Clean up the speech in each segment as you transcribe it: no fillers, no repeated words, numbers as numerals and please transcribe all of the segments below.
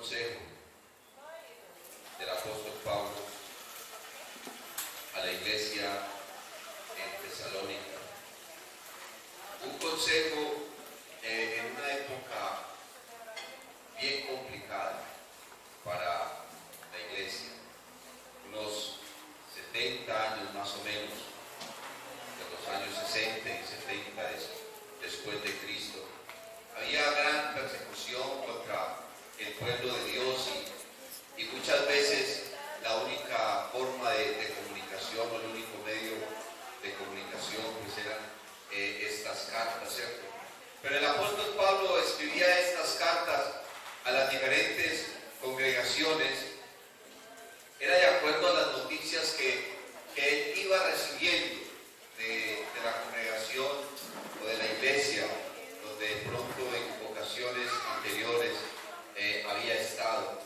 consejo del apóstol Pablo a la iglesia en Tesalónica. Un consejo en una época bien complicada para la iglesia, unos 70 años más o menos, de los años 60 y 70 después de Cristo. Había gran persecución contra el pueblo de Dios y muchas veces la única forma de comunicación o el único medio de comunicación pues eran estas cartas, ¿cierto? Pero el apóstol Pablo escribía estas cartas a las diferentes congregaciones, era de acuerdo a las noticias que él iba recibiendo de la congregación o de la iglesia, donde de pronto en ocasiones anteriores había estado.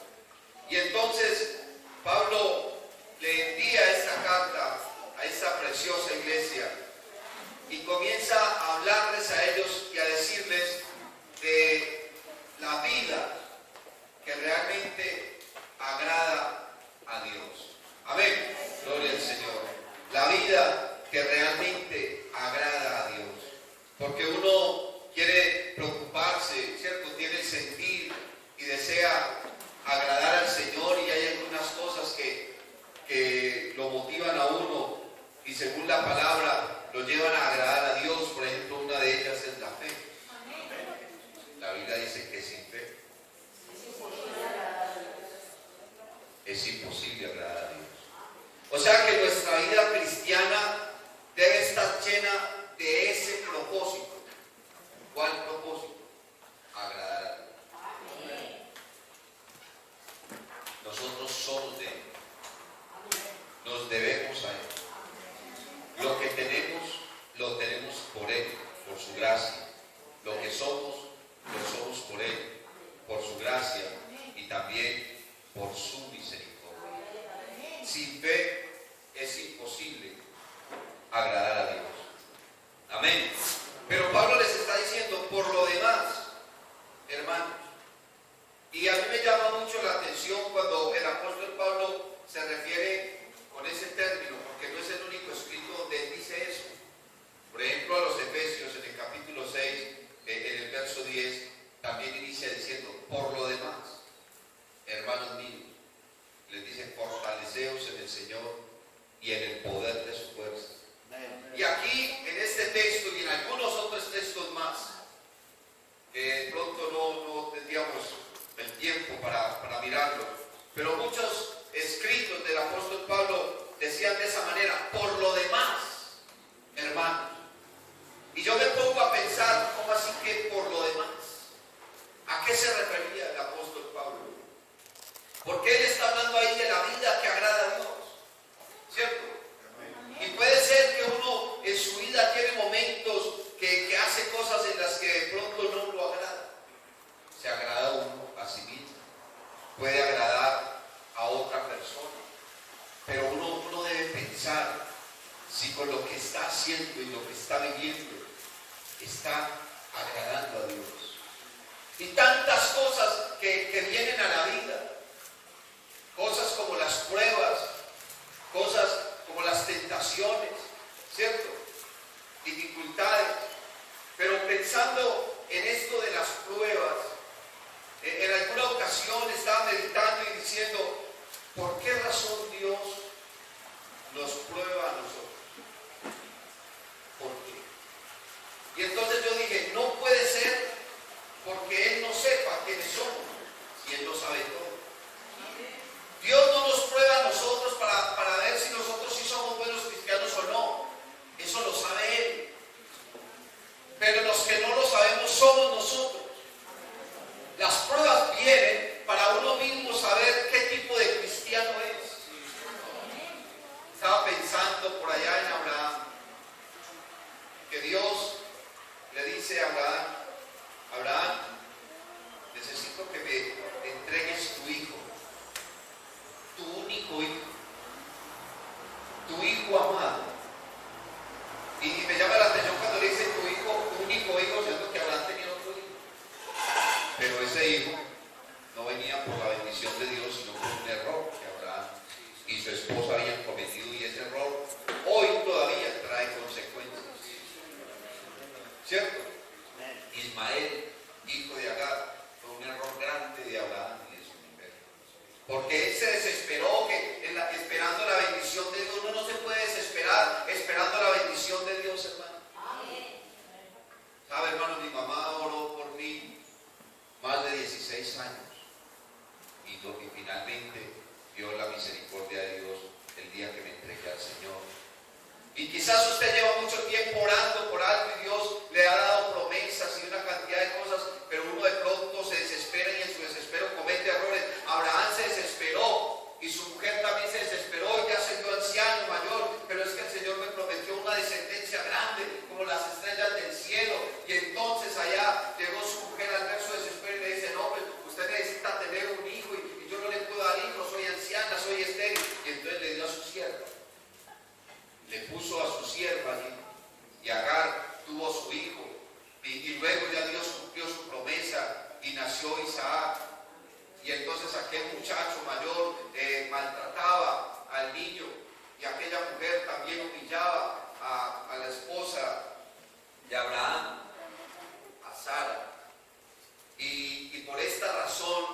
Y entonces Pablo le envía esta carta a esta preciosa iglesia y comienza a hablarles a ellos y a decirles de la vida que realmente agrada a Dios. Amén. Gloria al Señor. La vida que realmente agrada a Dios. Porque uno quiere preocuparse, ¿cierto? Tiene sentir y desea agradar al Señor, y hay algunas cosas que lo motivan a uno y según la palabra lo llevan a agradar a Dios. Por ejemplo, una de ellas es la fe. La Biblia dice que sin fe es imposible agradar a Dios. O sea que nuestra vida cristiana debe estar llena de ese propósito. ¿Cuál propósito? Agradar a Dios. Nosotros somos de Él. Nos debemos a Él. Lo que tenemos, lo tenemos por Él, por su gracia. Lo que somos, lo somos por Él, por su gracia y también por su misericordia. Sin fe es imposible agradar a Dios. Amén. Pero Pablo les está diciendo, por lo demás, hermanos, y a mí me llama mucho la atención cuando el apóstol Pablo se refiere con ese término, porque no es el único escrito donde él dice eso. Por ejemplo, a los Efesios, en el capítulo 6, en el verso 10, también inicia diciendo, por lo demás, hermanos míos, les dice, fortaleceos en el Señor y en el poder de su fuerza. Y aquí, en este texto y en algunos otros textos más, que de pronto no tendríamos el tiempo para mirarlo, pero muchos escritos del apóstol Pablo decían de esa manera, por lo demás, hermanos. Y yo me pongo a pensar, ¿cómo así que por lo demás? ¿A qué se refería el apóstol Pablo? Porque él está hablando ahí de la vida que agrada a Dios, ¿cierto? Y puede ser que uno en su vida tiene momentos que hace cosas en las que de pronto no lo agrada. Se agrada uno a sí mismo, puede agradar a otra persona, pero uno debe pensar si con lo que está haciendo y lo que está viviendo está agradando a Dios. Y tantas cosas que vienen a la vida, cosas como las pruebas, cosas como las tentaciones, ¿cierto? Dificultades. Pero pensando en esto de las pruebas, en alguna ocasión estaba meditando y diciendo, ¿por qué razón Dios nos prueba a nosotros? ¿Por qué? Y entonces yo dije, no puede ser porque Él no sepa quiénes somos, si Él lo sabe todo. Dios no nos prueba a nosotros para ver si nosotros sí somos buenos cristianos o no. Eso lo sabe Él. Pero los que no lo sabemos somos nosotros. Las pruebas vienen para uno mismo saber qué tipo de cristiano es. Estaba pensando por allá en Abraham, que Dios le dice a Abraham, necesito que me entregues tu hijo, tu único hijo, tu hijo amado. Y me llama la atención cuando le dice tu hijo, tu único hijo, siendo que Abraham tenía otro hijo. Pero ese hijo no venía por la y su esposa habían cometido, y ese error hoy todavía trae consecuencias. ¿Cierto? Ismael, hijo de Agar, fue un error grande de Abraham y de su mujer. Porque él se desesperó, esperando la bendición de Dios. Uno no se puede desesperar esperando la bendición de Dios, hermano. ¿Sabe, hermano? Mi mamá oró por mí más de 16 años. Y finalmente vio la misericordia de Dios el día que me entregué al Señor. Y quizás usted lleva mucho tiempo orando por algo y Dios le ha dado promesas y una cantidad de cosas, pero uno de pronto se desespera y en su desespero comete errores. Abraham se desesperó y su mujer también se desesperó y ya siendo anciano, mayor, pero es que el Señor me prometió una descendencia grande como las estrellas del cielo. Y entonces allá llegó su mujer al ver su desespero y le dice: no, pues usted necesita tener un hijo y yo no le puedo dar hijos, soy anciana, soy estéril. Y entonces le dio a su sierva. Le puso a su sierva allí, y Agar tuvo su hijo, y luego ya Dios cumplió su promesa y nació Isaac. Y entonces aquel muchacho mayor maltrataba al niño, y aquella mujer también humillaba a la esposa de Abraham, a Sara, y por esta razón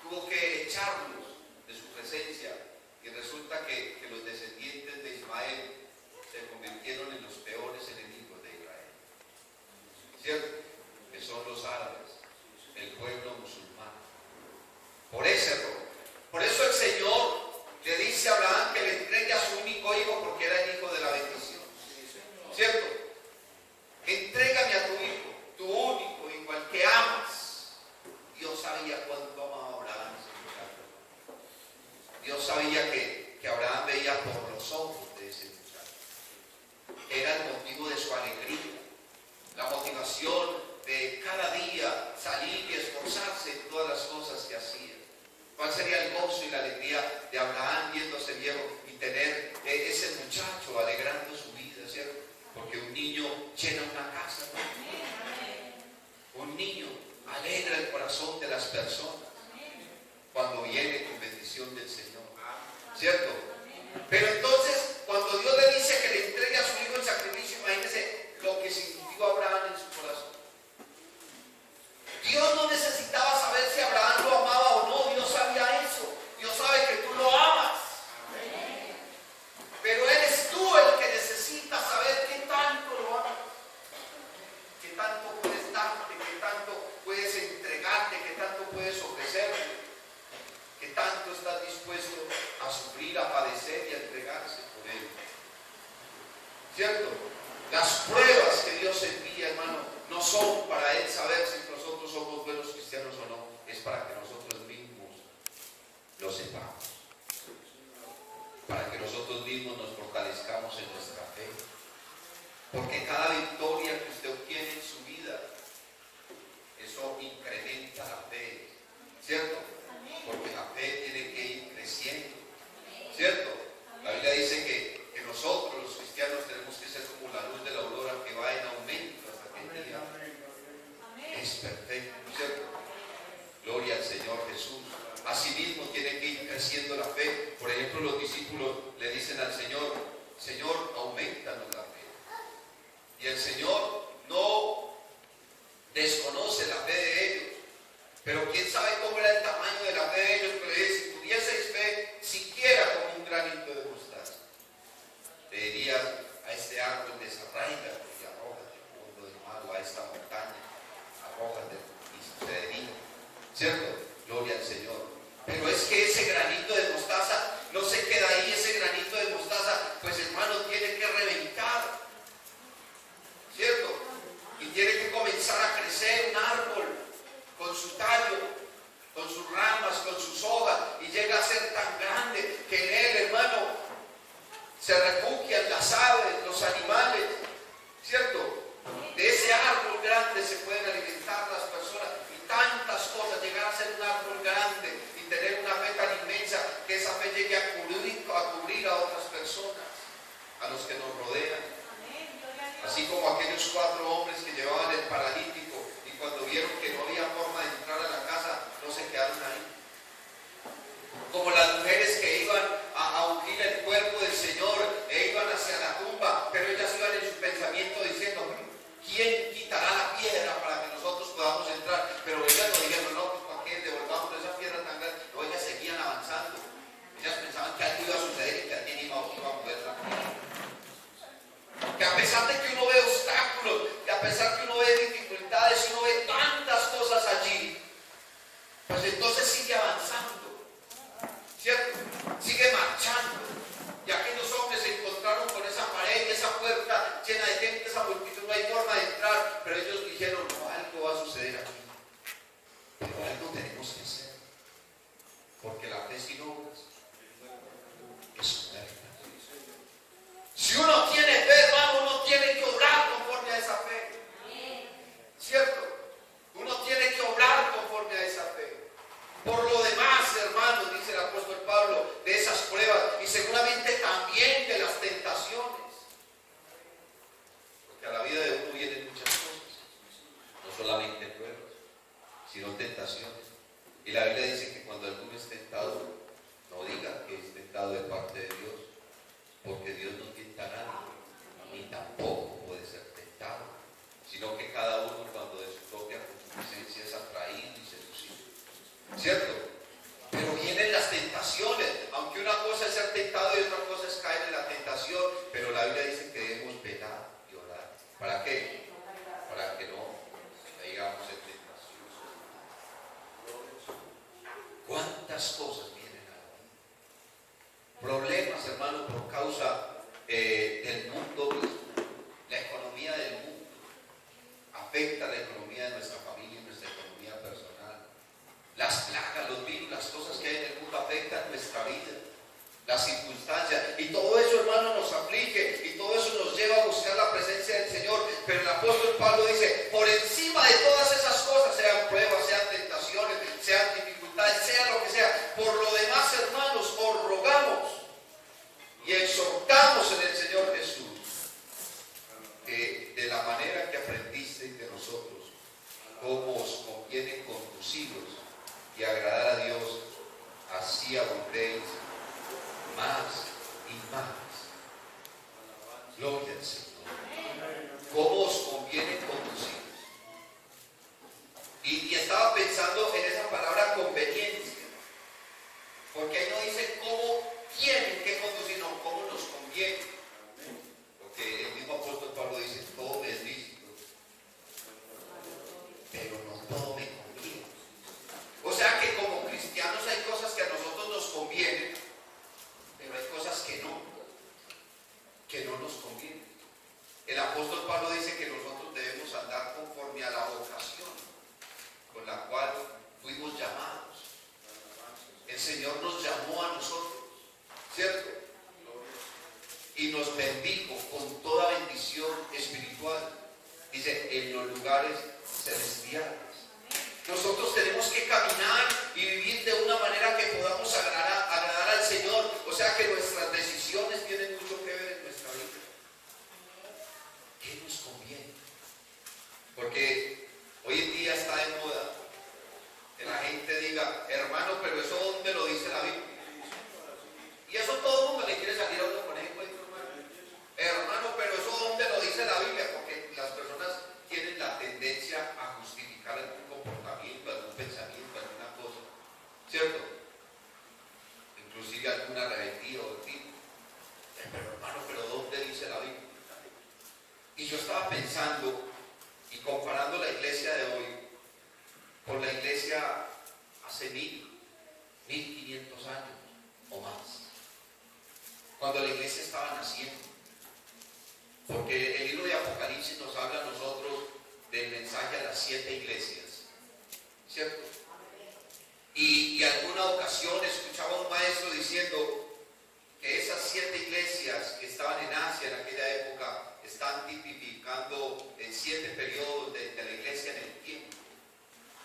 tuvo que echarlos de su presencia. Y resulta que los descendientes de Ismael se convirtieron en los peores enemigos de Israel. ¿Cierto? Que son los árabes, el pueblo musulmán. Por ese error. Por eso el Señor le dice a Abraham que le entregue a su único hijo, porque era el hijo de la bendición. ¿Cierto? Entrégame a tu hijo, tu único hijo, al que amas. Dios sabía cuánto amaba a Abraham ese muchacho. Dios sabía que Abraham veía por los ojos de ese muchacho. Era el motivo de su alegría, la motivación de cada día salir y esforzarse en todas las cosas que hacía. ¿Cuál sería el gozo y la alegría de Abraham viéndose viejo y tener ese muchacho alegrando su vida, ¿cierto? Porque un niño llena una casa. Un niño alegra el corazón de las personas cuando viene con bendición del Señor, ¿cierto? Pero entonces, cuando Dios le dice que le entregue a su hijo en sacrificio, imagínense lo que sintió Abraham en su corazón. Dios no necesitaba saber si Abraham lo amaba o no. Dios sabía eso. Dios sabe que tú lo amas. Pero eres tú el que necesita saber qué tanto lo amas, qué tanto puedes darte, qué tanto puedes entregarte, qué tanto puedes ofrecerte, qué tanto estás dispuesto a sufrir, a padecer y a entregarse por él. ¿Cierto? Las pruebas que Dios envía, hermano, no son para él saber si nosotros somos buenos cristianos o no, es para que nosotros mismos lo sepamos, para que nosotros mismos nos fortalezcamos en nuestra fe, porque cada victoria que usted obtiene en su vida, eso incrementa la fe, ¿cierto? Porque la fe tiene que ir creciendo, ¿cierto? La Biblia dice que nosotros los cristianos tenemos que ser como la luz de la aurora, que va en aumento hasta que el día es perfecto, ¿cierto? Gloria al Señor Jesús. Asimismo tiene que ir creciendo la fe. Por ejemplo, los discípulos le dicen al Señor: Señor, aumentanos la fe. Y el Señor no desconoce la fe de ellos, pero quién sabe cómo era el tamaño de la fe de ellos. Pero si tuvieseis fe siquiera como un granito de mostaza, le diría a este árbol: desarráigate y arrójate al fondo del mar, o a esta montaña, arrójate y sucedería. ¿Cierto? Gloria al Señor. Pero es que ese granito de mostaza no se queda ahí. Ese granito de mostaza, pues hermano, tiene que reventar, ¿cierto? Y tiene que comenzar a crecer un árbol con su tallo, con sus ramas, con sus hojas, y llega a ser tan grande que en él, hermano, se refugian las aves, los animales, ¿cierto? De ese árbol grande se pueden alimentar las personas, y tantas cosas, llegar a ser un árbol grande y tener una fe tan inmensa que esa fe llegue a cubrir a otras personas, a los que nos rodean. Así como aquellos 4 hombres que llevaban el paralítico, y cuando vieron que no había forma de entrar a la casa, no se quedaron ahí. Como las mujeres que iban a no, algo va a suceder aquí. Pero algo tenemos que hacer. Porque la fe sin obras es muerta. Si uno tiene fe, hermano, uno tiene que obrar conforme a esa fe. ¿Cierto? Uno tiene que obrar conforme a esa fe. Por lo demás, hermanos, dice el apóstol Pablo, de esas pruebas y seguramente también de las tentaciones. Porque a la vida de uno vienen muchas cosas. No solamente pruebas, sino tentaciones. Y la Biblia dice que cuando alguno es tentado, no diga que es tentado de parte de Dios, porque Dios no tienta a nadie, ni tampoco puede ser tentado, sino que cada uno cuando de su propia concupiscencia es atraído y seducido. ¿Cierto? Pero vienen las tentaciones, aunque una cosa es ser tentado y otra cosa es caer en la tentación, pero la Biblia dice que debemos velar y orar. ¿Para qué? Para que no caigamos en tentación. ¿Cuántas cosas vienen a la vida? Problemas, hermano, por causa del mundo mismo. La economía del mundo afecta la economía de nuestra familia y nuestra economía personal. Las plagas, los virus, las cosas que hay en el mundo afectan nuestra vida, las circunstancias, y todo eso, hermano, nos aflige y todo eso nos lleva a buscar la presencia del Señor. Pero el apóstol Pablo dice, por encima de todas esas cosas, sean pruebas, sean tentaciones, sean dificultades, sea lo que sea, por lo demás, hermanos, os rogamos y exhortamos en el Señor Jesús que de la manera que aprendisteis de nosotros, cómo os conviene conduciros y agradar a Dios, así abundéis más y más. Gloria al Señor. ¿Cómo os conviene conduciros? Y estaba pensando en esa palabra conveniencia, porque ahí no dice cómo tienen que conducir, no, cómo nos conviene. Porque el mismo apóstol Pablo dice, todo me es lícito, pero no todo me conviene. O sea que como cristianos hay cosas que a nosotros nos convienen, pero hay cosas que no nos convienen. El apóstol Pablo dice que nosotros debemos andar conforme a la vocación con la cual fuimos llamados. El Señor nos llamó a nosotros, ¿cierto? Y nos bendijo con toda bendición espiritual, dice, en los lugares celestiales. Nosotros tenemos que caminar y vivir de una manera que podamos agradar al Señor. O sea que nuestras decisiones tienen mucho que ver en nuestra vida. ¿Qué nos conviene? Porque hoy en día está de moda que la gente diga, hermano, pero eso ¿dónde lo dice la Biblia? Y eso todo el mundo le quiere salir a uno con ese cuento, hermano, pero eso ¿dónde lo dice la Biblia? Porque las personas tienen la tendencia a justificar algún comportamiento, algún pensamiento, alguna cosa, ¿cierto? Inclusive alguna rebeldía o tipo. Pero hermano, pero ¿dónde dice la Biblia? Y yo estaba pensando y comparando la iglesia de hoy con la iglesia hace 1500 años o más, cuando la iglesia estaba naciendo. Porque el libro de Apocalipsis nos habla a nosotros del mensaje a las 7 iglesias, ¿cierto? Y alguna ocasión escuchaba un maestro diciendo que esas 7 iglesias que estaban en Asia en aquella época están tipificando 7 periodos de la iglesia en el tiempo.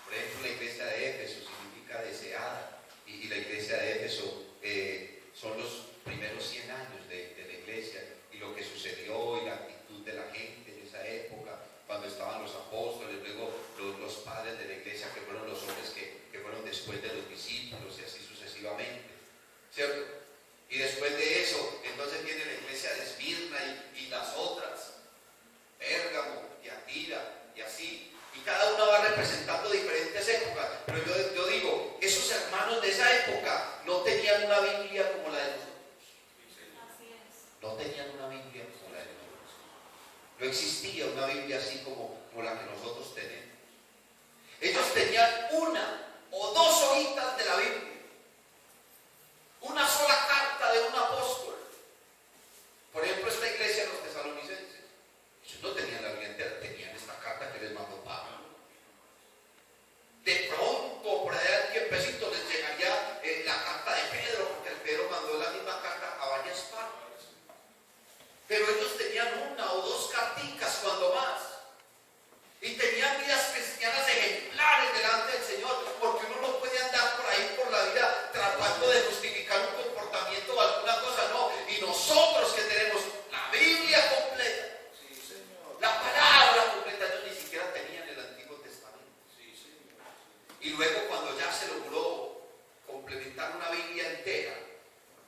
Por ejemplo, la iglesia de Éfeso significa deseada, y la iglesia de Éfeso son los primeros 100 años de la iglesia, y lo que sucedió y la actitud de la gente en esa época, cuando estaban los apóstoles, luego los padres de la iglesia, que fueron los hombres que fueron después de los discípulos, y así sucesivamente, ¿cierto? Y después de eso, entonces viene la iglesia de Esmirna y las otras, Pérgamo, Tiatira, y así. Y cada una va representando diferentes épocas. Pero yo digo, esos hermanos de esa época no tenían una Biblia como la de nosotros. No tenían una Biblia como la de nosotros. No existía una Biblia así como la que nosotros tenemos. Ellos tenían una o 2 hojitas de la Biblia. Una sola carta de un apóstol. Por ejemplo, esta iglesia de los tesalonicenses, ellos no tenían la Biblia entera, tenían esta carta que les mandó Pablo. Y luego cuando ya se logró complementar una Biblia entera,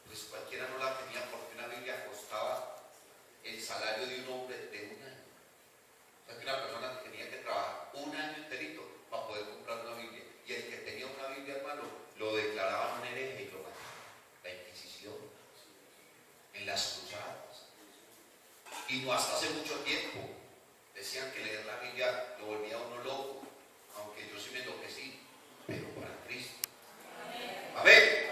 pues cualquiera no la tenía porque una Biblia costaba el salario de un hombre de un año. O sea que una persona tenía que trabajar un año enterito para poder comprar una Biblia. Y el que tenía una Biblia, hermano, lo declaraban un hereje y lo mataban. La Inquisición, en las cruzadas. Y no hasta hace mucho tiempo decían que leer la Biblia lo volvía a uno loco, aunque yo sí me enloquecí, pero para Cristo. Amén.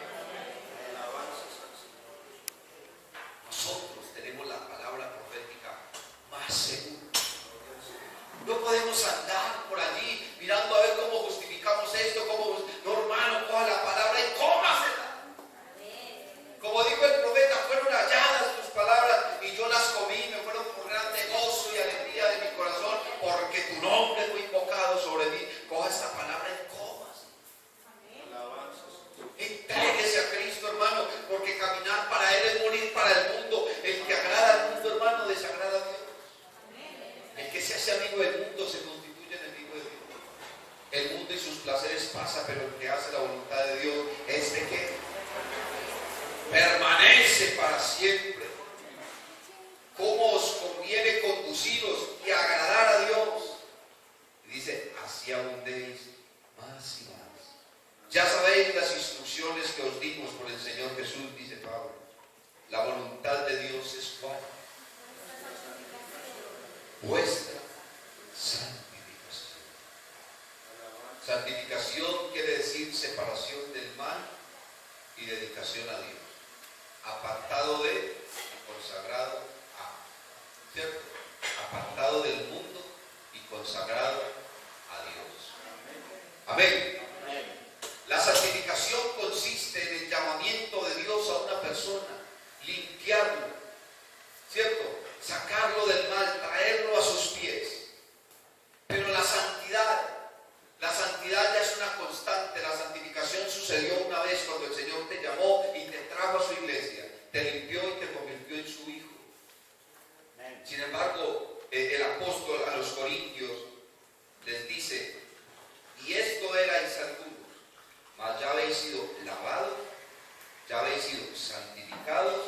Nosotros tenemos la palabra profética más segura. No podemos andar por allí mirando a ver cómo justificamos esto, cómo, no, hermano, coja la palabra y cómasela. Como dijo el profeta, fueron halladas tus palabras y yo las comí, me fueron por grande gozo y alegría de mi corazón, porque tu nombre fue invocado sobre mí. Coja esta palabra y cómasela. Entréguese a Cristo, hermano, porque caminar para Él es morir para el mundo. El que agrada al mundo, hermano, desagrada a Dios. El que se hace amigo del mundo se constituye enemigo de Dios. El mundo y sus placeres pasan, pero el que hace la voluntad de Dios, ¿este qué? Permanece para siempre. ¿Cómo os conviene conduciros y agradar a Dios? Y dice, así abundéis más y más. Ya sabéis las instrucciones que os dimos por el Señor Jesús, dice Pablo. La voluntad de Dios es ¿cuál? Vuestra santificación. Santificación quiere decir separación del mal y dedicación a Dios. Apartado de y consagrado a. ¿Cierto? Apartado del mundo y consagrado a Dios. Amén. La santificación consiste en el llamamiento de Dios a una persona, limpiarlo, ¿cierto? Sacarlo del mal, traerlo a sus pies. Pero la santidad ya es una constante. La santificación sucedió una vez cuando el Señor te llamó y te trajo a su iglesia, te limpió y te convirtió en su hijo. Sin embargo, el apóstol a los corintios les dice, y esto erais algunos, mas ya habéis sido lavados, ya habéis sido santificados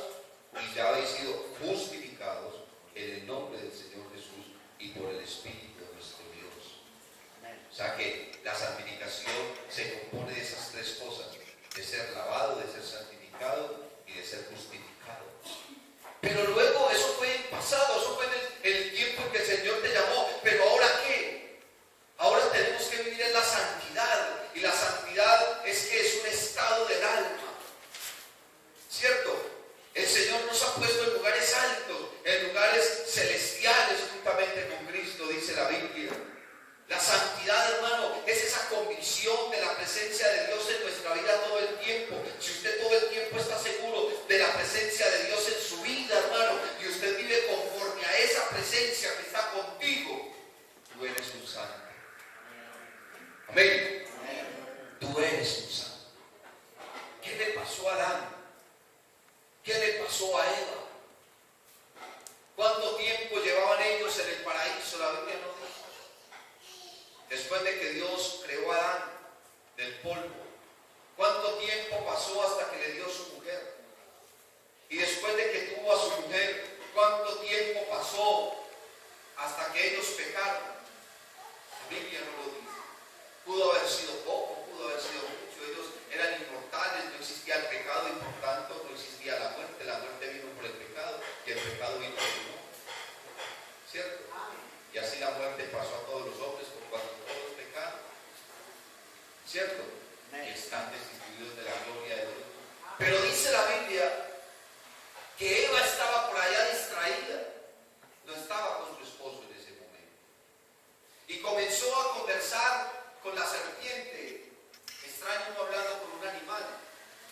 y ya habéis sido justificados en el nombre del Señor Jesús y por el Espíritu de nuestro Dios. O sea que la santificación se compone de esas tres cosas: de ser lavado, de ser santificado y de ser justificado. Pero luego eso fue en pasado, eso fue en el tiempo en que el Señor te llamó. Pero ahora ¿qué? Ahora tenemos que vivir en la santidad. Y la santidad es que es un estado del alma, ¿cierto? El Señor nos ha puesto en lugares altos, en lugares celestiales juntamente con Cristo, dice la Biblia. La santidad, hermano, es esa convicción de la presencia de Dios en nuestra vida todo el tiempo. Si usted todo el tiempo está seguro de la presencia de Dios en su vida, hermano, y usted vive conforme a esa presencia que está contigo, tú eres un santo. Amén. Tú eres un santo. ¿Qué le pasó a Adán? ¿Qué le pasó a Eva? ¿Cuánto tiempo llevaban ellos en el paraíso? La Biblia no dice. Después de que Dios creó a Adán del polvo, ¿cuánto tiempo pasó hasta que le dio su mujer? Y después de que tuvo a su mujer, ¿cuánto tiempo pasó hasta que ellos pecaron? La Biblia no lo dice. Pudo haber sido poco, pudo haber sido mucho. Ellos eran inmortales, no existía el pecado y por tanto no existía la muerte. La muerte vino por el pecado y el pecado vino por el mundo. ¿Cierto? Y así la muerte pasó a todos los hombres por cuanto todos pecaron. ¿Cierto? Y están destituidos de la gloria de Dios. Pero dice la Biblia que Eva estaba por allá distraída. No estaba con su esposo en ese momento. Y comenzó a conversar con la serpiente. Extraño uno hablando con un animal.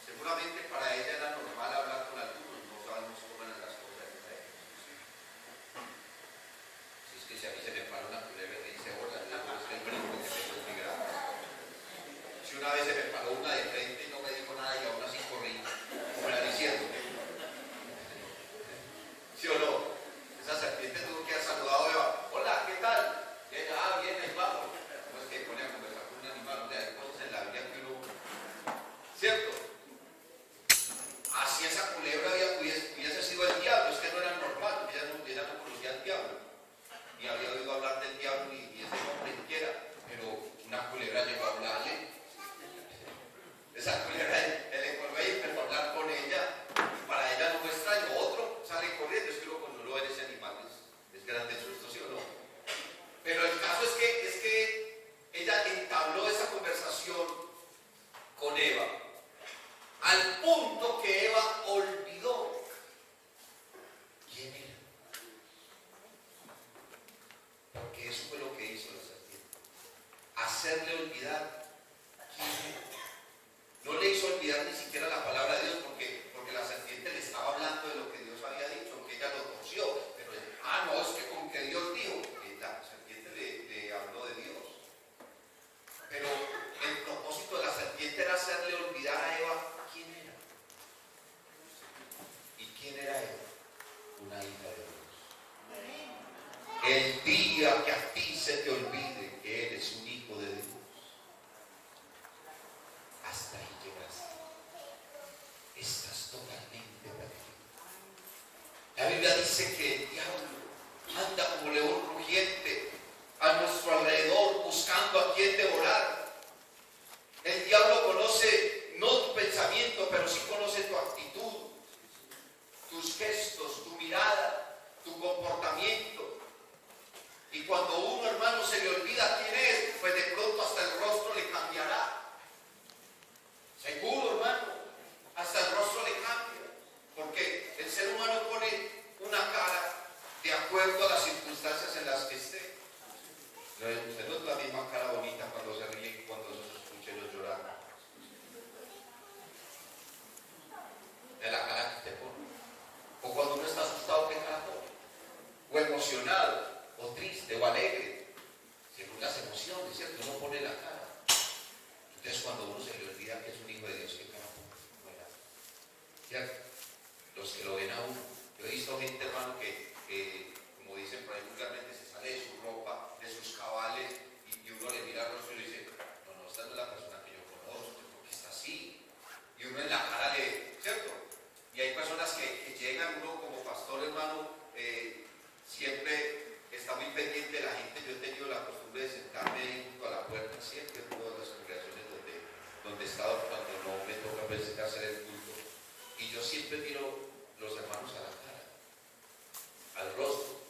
Seguramente para ella era normal hablar con algunos. No sabemos cómo eran las cosas entre ellos. Si es que si a mí se me para una culebra y dice hola, es que el brinco que tengo es muy grande. Si una vez se me paró una de frente y no me dijo nada y aún así corrí, como la hacerle olvidar quién era. No le hizo olvidar ni siquiera la palabra de Dios, porque la serpiente le estaba hablando de lo que Dios había dicho, aunque ella lo torció. Pero, no, es que con que Dios dijo, la serpiente le habló de Dios. Pero el propósito de la serpiente era hacerle olvidar a Eva quién era. ¿Y quién era Eva? Una hija de Dios. El día que a ti se te olvide que eres un hijo de Dios, hasta ahí llegaste. Estás totalmente perdido. La Biblia dice que el diablo anda como león rugiente a nuestro alrededor buscando a quien devorar. El diablo conoce no tu pensamiento, pero sí conoce tu actitud, tus gestos, tu mirada, tu comportamiento. Y cuando un hermano se le olvida quién es, pues de pronto hasta el rostro le cambiará. Seguro, hermano, hasta el rostro le cambia. Porque el ser humano pone una cara de acuerdo a las circunstancias en las que esté. Usted no es la misma cara bonita cuando se ríe y cuando se escucha los llorando. Es la cara que te pone. O cuando uno está asustado, ¿qué cara pone? O emocionado, o triste, o alegre. Según las emociones, ¿cierto? Uno pone la cara. Entonces cuando uno se le olvida que es un hijo de Dios, ¿qué cara pone? Bueno, ¿cierto? Los que lo ven a uno. Yo he visto gente, hermano, que como dicen por ahí vulgarmente, se sale de su ropa, de sus cabales, y uno le mira al rostro y le dice, no, esta no es la persona que yo conozco, porque está así. Y uno en la cara le, ¿cierto? Y hay personas que llegan, uno como pastor, hermano, siempre está muy pendiente de la gente. Yo he tenido la costumbre de sentarme ahí junto a la puerta, siempre en todas las congregaciones donde he estado, cuando no me toca hacer el culto. Y yo siempre miro los hermanos a la cara, al rostro.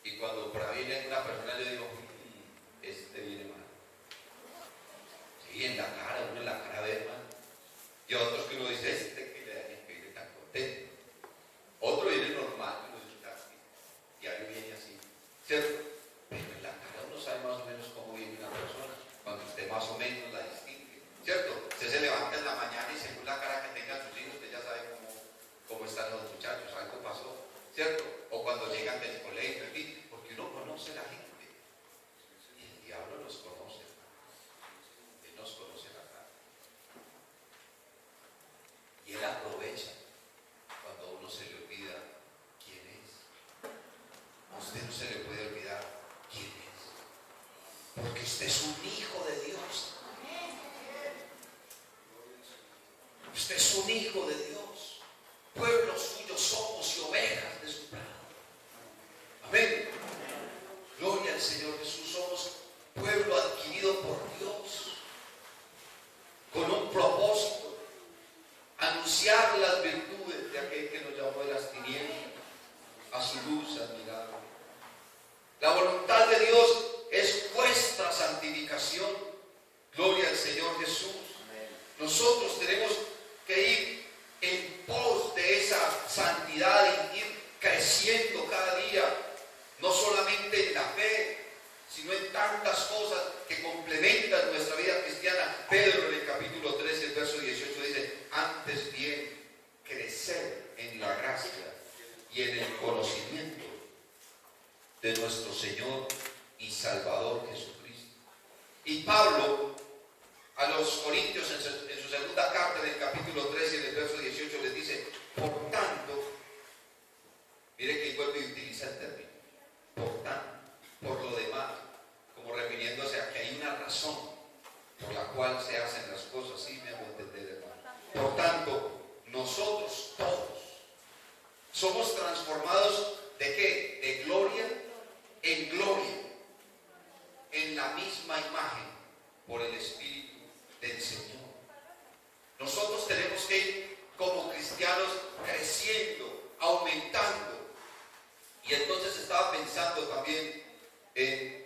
Y cuando por ahí viene una persona, yo digo, este viene mal. Sí, en la cara, uno en la cara ve, hermano. Y otros que uno dice, este que le daña, que viene tan contento. Otro viene normal, que uno dice, diario viene así, ¿cierto? Pero en la cara uno sabe más o menos cómo viene una persona, cuando usted más o menos la distingue, ¿cierto? Usted se levanta en la mañana y según la cara que tengan sus hijos, usted ya sabe cómo están los muchachos, algo pasó, ¿cierto? O cuando llegan del colegio, en fin, porque uno conoce a la gente. Y el diablo los conoce, él nos conoce la cara. Y él aprovecha cuando uno se le olvida quién es. A usted no se le puede olvidar quién es, porque usted es un hijo de Dios. Usted es un hijo de Dios. Pueblo suyo somos y ovejas de su prado. Amén. Gloria al Señor Jesús. Somos pueblo adquirido por Dios con un propósito: anunciar las virtudes de aquel que nos llamó de las tinieblas a su luz admirable. La voluntad de Dios es vuestra santificación. Gloria al Señor Jesús. Nosotros tenemos que ir en pos de esa santidad y ir creciendo cada día, no solamente en la fe, sino en tantas cosas que complementan nuestra vida cristiana. Pedro en el capítulo 13, el verso 18 dice, antes bien, crecer en la gracia y en el conocimiento de nuestro Señor y Salvador Jesucristo. Y Pablo a los Corintios en su segunda carta, en el capítulo 13, en el verso 18, les dice, por tanto, mire que vuelve y utiliza el término, por tanto, por lo demás, como refiriéndose a que hay una razón por la cual se hacen las cosas. Sí, me hago entender, hermano. Por tanto, nosotros todos somos transformados ¿de qué? De gloria en gloria, en la misma imagen, por el Espíritu del Señor. Nosotros tenemos que ir como cristianos creciendo, aumentando. Y entonces estaba pensando también en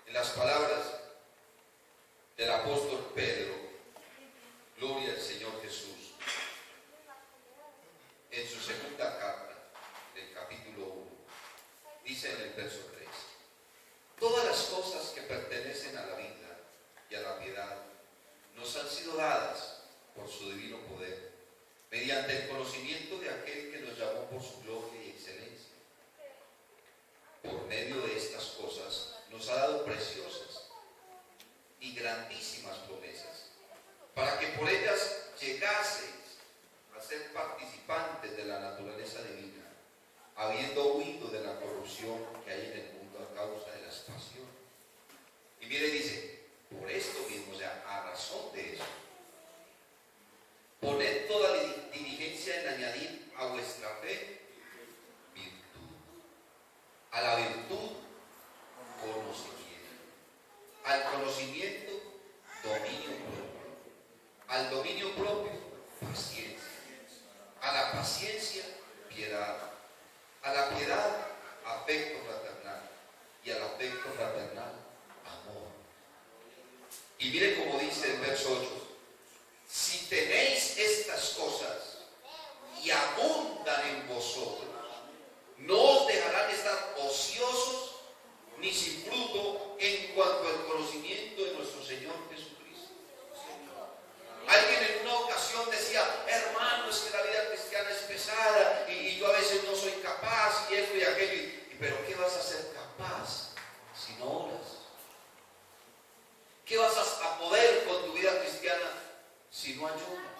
las palabras del apóstol Pedro, gloria al Señor Jesús, en su segunda carta del capítulo 1, dice en el verso 3, todas las cosas que pertenecen a la vida y a la mediante el conocimiento de aquel que nos llamó por su gloria y excelencia. Por medio de estas cosas nos ha dado preciosas y grandísimas promesas, para que por ellas llegaseis a ser participantes de la naturaleza divina, habiendo huido de la corrupción que hay en el mundo a causa de las pasiones. Y mire, dice, por esto mismo, o sea, a razón de eso, poned toda diligencia en añadir a vuestra fe virtud, a la virtud conocimiento, al conocimiento dominio propio, al dominio propio paciencia, a la paciencia piedad, a la piedad afecto fraternal y al afecto fraternal amor. Y mire como dice el verso 8, si tenéis estas cosas y abundan en vosotros, no os dejarán estar ociosos ni sin fruto en cuanto al conocimiento de nuestro Señor Jesucristo. Alguien en una ocasión decía, hermano, es que la vida cristiana es pesada y yo a veces no soy capaz y esto y aquello. Pero ¿qué vas a ser capaz si no oras? ¿Qué vas a poder con tu vida cristiana si no ayunas?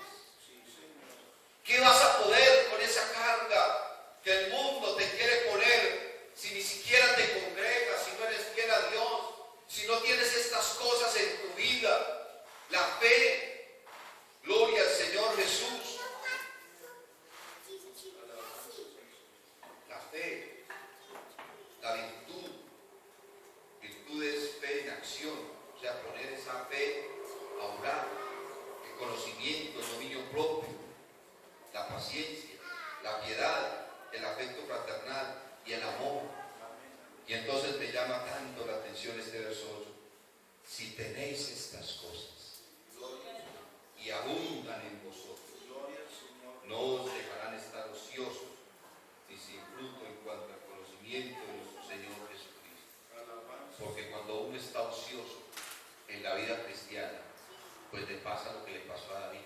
¿Qué vas a poder con esa carga que el mundo te quiere poner si ni siquiera te congregas, si no eres fiel a Dios, si no tienes estas cosas en tu vida? La fe, gloria al Señor Jesús. La fe, la virtud. Virtud es fe en acción, o sea, poner esa fe a obrar. El conocimiento, el dominio propio, la paciencia, la piedad, el afecto fraternal y el amor. Y entonces me llama tanto la atención este verso 8. Si tenéis estas cosas y abundan en vosotros, no os dejarán estar ociosos ni sin fruto en cuanto al conocimiento de nuestro Señor Jesucristo. Porque cuando uno está ocioso en la vida cristiana, pues le pasa lo que le pasó a David.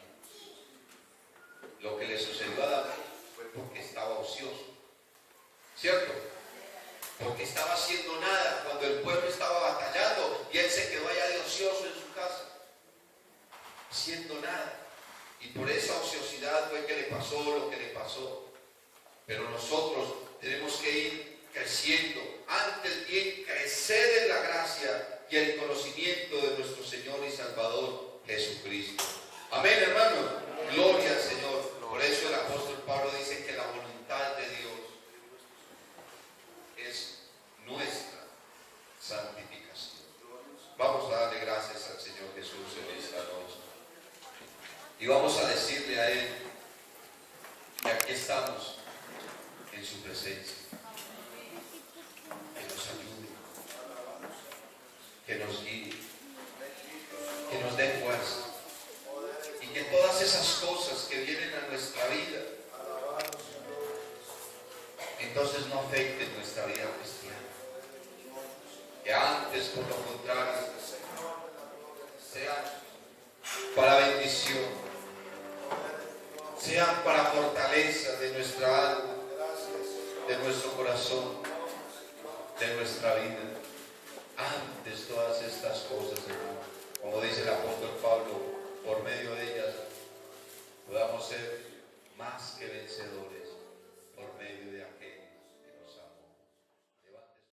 Lo que le sucedió a David fue porque estaba ocioso, ¿cierto? Porque estaba haciendo nada cuando el pueblo estaba batallando y él se quedó allá de ocioso en su casa, haciendo nada. Y por esa ociosidad fue que le pasó lo que le pasó. Pero nosotros tenemos que ir creciendo, antes bien crecer en la gracia y el conocimiento de nuestro Señor y Salvador Jesucristo. Amén, hermanos. Gloria al Señor. Por eso el apóstol Pablo dice que la voluntad de Dios es nuestra santificación. Vamos a darle gracias al Señor Jesús en esta noche. Y vamos a decirle a Él que aquí estamos en su presencia. Que nos ayude, que nos guíe, que nos dé fuerza. Y que todas esas cosas que vienen a nuestra vida, entonces no afecten nuestra vida cristiana. Que antes, por lo contrario, sean para bendición, sean para fortaleza de nuestra alma, de nuestro corazón, de nuestra vida. Antes todas estas cosas, hermano, como dice el apóstol Pablo, por medio de ellas podamos ser más que vencedores